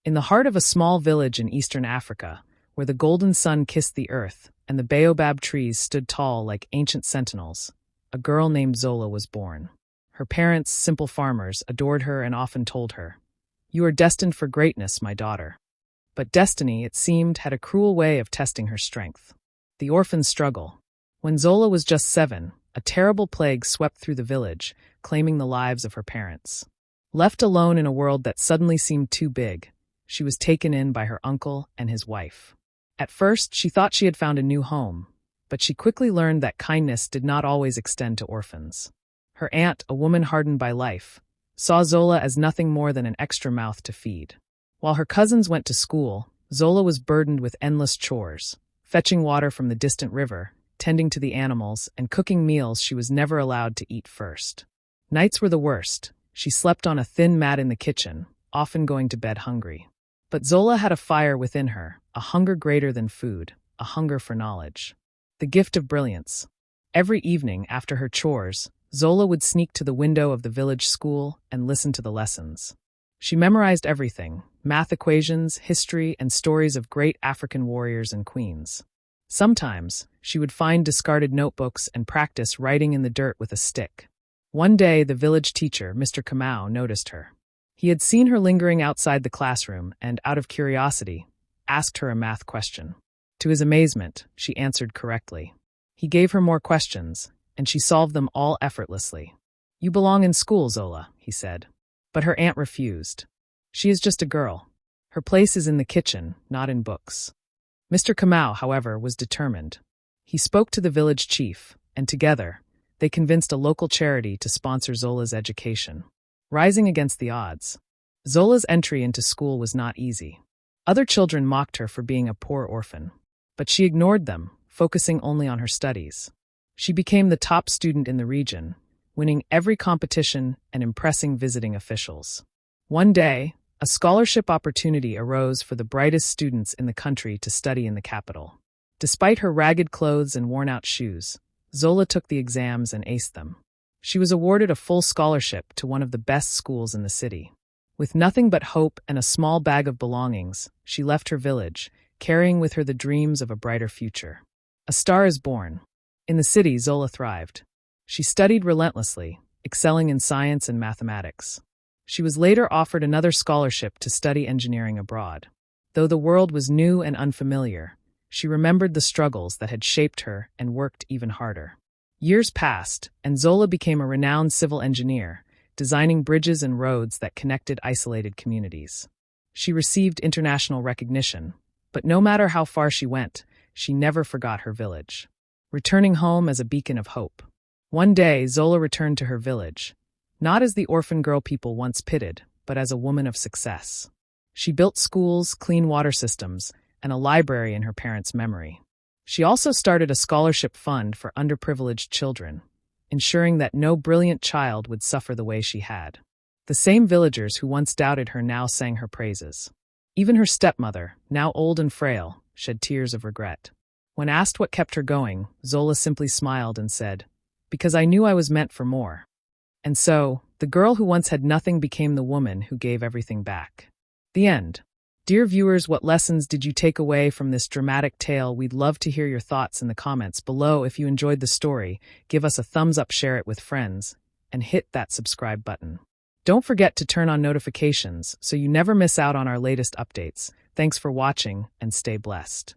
In the heart of a small village in eastern Africa, where the golden sun kissed the earth and the baobab trees stood tall like ancient sentinels, a girl named Zola was born. Her parents, simple farmers, adored her and often told her, "You are destined for greatness, my daughter." But destiny, it seemed, had a cruel way of testing her strength. The orphan's struggle. When Zola was just 7, a terrible plague swept through the village, claiming the lives of her parents. Left alone in a world that suddenly seemed too big, she was taken in by her uncle and his wife. At first, she thought she had found a new home, but she quickly learned that kindness did not always extend to orphans. Her aunt, a woman hardened by life, saw Zola as nothing more than an extra mouth to feed. While her cousins went to school, Zola was burdened with endless chores, fetching water from the distant river, tending to the animals, and cooking meals she was never allowed to eat first. Nights were the worst. She slept on a thin mat in the kitchen, often going to bed hungry. But Zola had a fire within her, a hunger greater than food, a hunger for knowledge. The gift of brilliance. Every evening, after her chores, Zola would sneak to the window of the village school and listen to the lessons. She memorized everything: math equations, history, and stories of great African warriors and queens. Sometimes, she would find discarded notebooks and practice writing in the dirt with a stick. One day, the village teacher, Mr. Kamau, noticed her. He had seen her lingering outside the classroom and, out of curiosity, asked her a math question. To his amazement, she answered correctly. He gave her more questions, and she solved them all effortlessly. "You belong in school, Zola," he said. But her aunt refused. "She is just a girl. Her place is in the kitchen, not in books." Mr. Kamau, however, was determined. He spoke to the village chief, and together, they convinced a local charity to sponsor Zola's education. Rising against the odds, Zola's entry into school was not easy. Other children mocked her for being a poor orphan, but she ignored them, focusing only on her studies. She became the top student in the region, winning every competition and impressing visiting officials. One day, a scholarship opportunity arose for the brightest students in the country to study in the capital. Despite her ragged clothes and worn-out shoes, Zola took the exams and aced them. She was awarded a full scholarship to one of the best schools in the city. With nothing but hope and a small bag of belongings, she left her village, carrying with her the dreams of a brighter future. A star is born. In the city, Zola thrived. She studied relentlessly, excelling in science and mathematics. She was later offered another scholarship to study engineering abroad. Though the world was new and unfamiliar, she remembered the struggles that had shaped her and worked even harder. Years passed, and Zola became a renowned civil engineer, designing bridges and roads that connected isolated communities. She received international recognition, but no matter how far she went, she never forgot her village, returning home as a beacon of hope. One day, Zola returned to her village, not as the orphan girl people once pitied, but as a woman of success. She built schools, clean water systems, and a library in her parents' memory. She also started a scholarship fund for underprivileged children, ensuring that no brilliant child would suffer the way she had. The same villagers who once doubted her now sang her praises. Even her stepmother, now old and frail, shed tears of regret. When asked what kept her going, Zola simply smiled and said, "Because I knew I was meant for more." And so, the girl who once had nothing became the woman who gave everything back. The end. Dear viewers, what lessons did you take away from this dramatic tale? We'd love to hear your thoughts in the comments below. If you enjoyed the story, give us a thumbs up, share it with friends, and hit that subscribe button. Don't forget to turn on notifications so you never miss out on our latest updates. Thanks for watching, and stay blessed.